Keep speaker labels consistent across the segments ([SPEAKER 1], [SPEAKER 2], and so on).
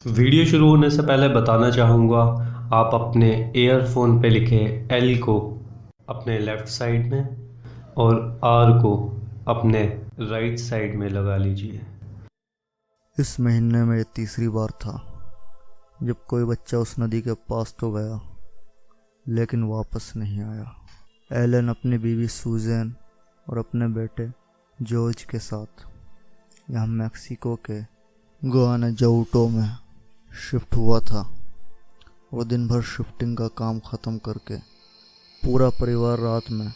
[SPEAKER 1] Video शुरू होने से पहले बताना चाहूँगा, आप अपने ईयरफोन पे लिखे एल को अपने लेफ़्ट साइड में और आर को अपने राइट साइड में लगा लीजिए।
[SPEAKER 2] इस महीने में ये तीसरी बार था जब कोई बच्चा उस नदी के पास तो गया लेकिन वापस नहीं आया। एलन अपनी बीवी सूजैन और अपने बेटे जॉर्ज के साथ यहाँ मैक्सिको के गुआनाजुएटो में शिफ्ट हुआ था। वो दिन भर शिफ्टिंग का काम ख़त्म करके पूरा परिवार रात में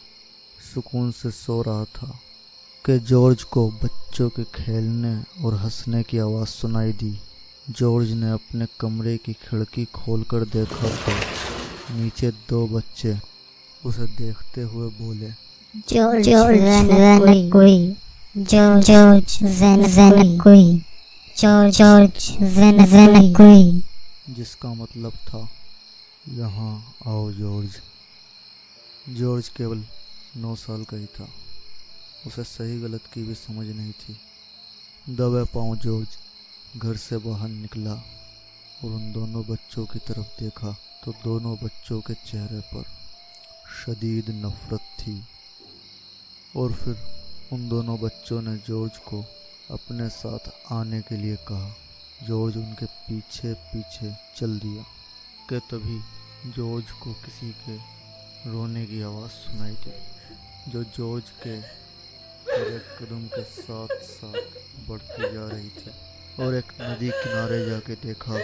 [SPEAKER 2] सुकून से सो रहा था कि जॉर्ज को बच्चों के खेलने और हंसने की आवाज़ सुनाई दी। जॉर्ज ने अपने कमरे की खिड़की खोलकर देखा तो नीचे दो बच्चे उसे देखते हुए बोले, जिसका मतलब था यहाँ आओ जॉर्ज। जॉर्ज केवल 9 साल का ही था, उसे सही गलत की भी समझ नहीं थी। दबे पांव जॉर्ज घर से बाहर निकला और उन दोनों बच्चों की तरफ देखा तो दोनों बच्चों के चेहरे पर शदीद नफरत थी। और फिर उन दोनों बच्चों ने जॉर्ज को अपने साथ आने के लिए कहा। जॉर्ज उनके पीछे पीछे चल दिया कि तभी जॉर्ज को किसी के रोने की आवाज़ सुनाई दी जो जॉर्ज के एक कदम के साथ साथ बढ़ती जा रही थी। और एक नदी किनारे जाके देखा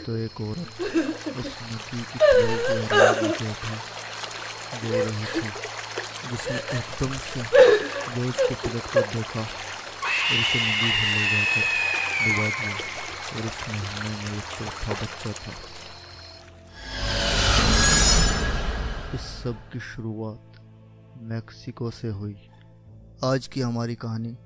[SPEAKER 2] तो एक औरत उस नदी की तरफ दे रही थी, जिसने एकदम से जॉर्ज को पलट कर देखा और उसे नदी में ले जाकर डुबा दिया। और इस महीने में एक चौथा बच्चा था। इस सब की शुरुआत मैक्सिको से हुई। आज की हमारी कहानी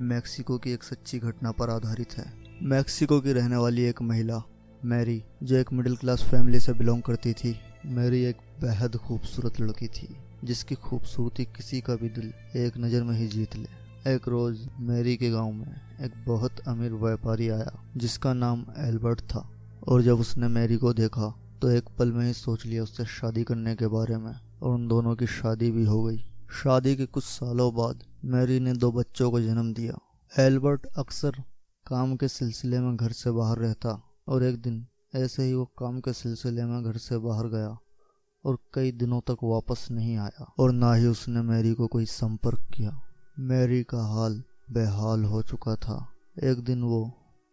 [SPEAKER 2] मैक्सिको की एक सच्ची घटना पर आधारित है। मैक्सिको की रहने वाली एक महिला मैरी, जो एक मिडिल क्लास फैमिली से बिलोंग करती थी। मैरी एक बेहद खूबसूरत लड़की थी जिसकी खूबसूरती किसी का भी दिल एक नज़र में ही जीत ले। एक रोज़ मैरी के गांव में एक बहुत अमीर व्यापारी आया जिसका नाम एल्बर्ट था। और जब उसने मैरी को देखा तो एक पल में ही सोच लिया उससे शादी करने के बारे में, और उन दोनों की शादी भी हो गई। शादी के कुछ सालों बाद मैरी ने 2 बच्चों को जन्म दिया। एल्बर्ट अक्सर काम के सिलसिले में घर से बाहर रहता और एक दिन ऐसे ही वो काम के सिलसिले में घर से बाहर गया और कई दिनों तक वापस नहीं आया और ना ही उसने मैरी को कोई संपर्क किया। मैरी का हाल बेहाल हो चुका था। एक दिन वो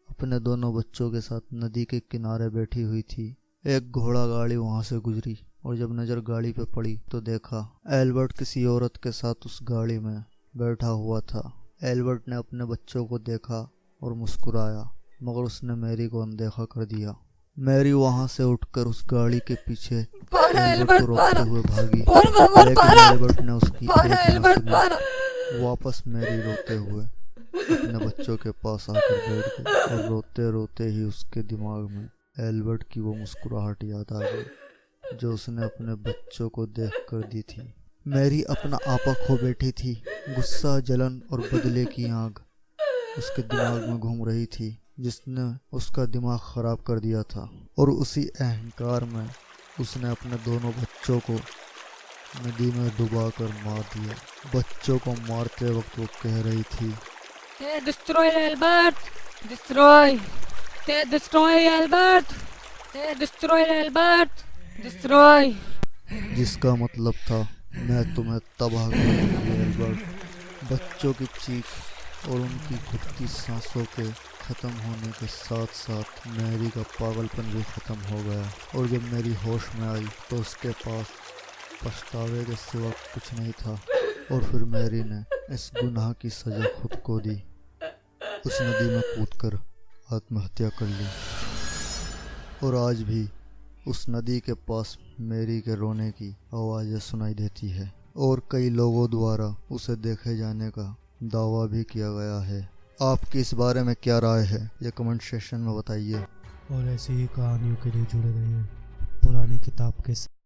[SPEAKER 2] अपने दोनों बच्चों के साथ नदी के किनारे बैठी हुई थी। एक घोड़ा गाड़ी वहां से गुजरी और जब नज़र गाड़ी पे पड़ी तो देखा एल्बर्ट किसी औरत के साथ उस गाड़ी में बैठा हुआ था। एल्बर्ट ने अपने बच्चों को देखा और मुस्कुराया, मगर उसने मैरी को अनदेखा कर दिया। मैरी वहां से उठकर उस गाड़ी के पीछे एल्बर्ट को रोकते हुए भागी, लेकिन एल्बर्ट ने उसकी एक न सुनी। वापस मैरी रोते हुए अपने बच्चों के पास आकर बैठ गई और रोते रोते ही उसके दिमाग में एल्बर्ट की वो मुस्कुराहट याद आ गई जो उसने अपने बच्चों को देखकर दी थी। मैरी अपना आपा खो बैठी थी। गुस्सा, जलन और बदले की आग उसके दिमाग में घूम रही थी जिसने उसका दिमाग खराब कर दिया था। और उसी अहंकार में उसने अपने दोनों बच्चों को नदी में डुबाकर मार दिया। बच्चों को मारते वक्त वो कह रही थी,
[SPEAKER 3] Destroy Albert! Destroy! Destroy Albert! Destroy Albert! Destroy!
[SPEAKER 2] जिसका मतलब था मैं तुम्हें तबाह कर दूंगी एल्बर्ट। बच्चों की चीख और उनकी घुटती सांसों के ख़त्म होने के साथ साथ मैरी का पागलपन भी ख़त्म हो गया। और जब मेरी होश में आई तो उसके पास पछतावे के सिवा कुछ नहीं था। और फिर मैरी ने इस गुनाह की सज़ा खुद को दी, उस नदी में कूदकर आत्महत्या कर ली। और आज भी उस नदी के पास मैरी के रोने की आवाज़ें सुनाई देती है और कई लोगों द्वारा उसे देखे जाने का दावा भी किया गया है। आपकी इस बारे में क्या राय है, ये कमेंट सेक्शन में बताइए।
[SPEAKER 4] और ऐसी ही कहानियों के लिए जुड़े रहिए पुरानी किताब के साथ।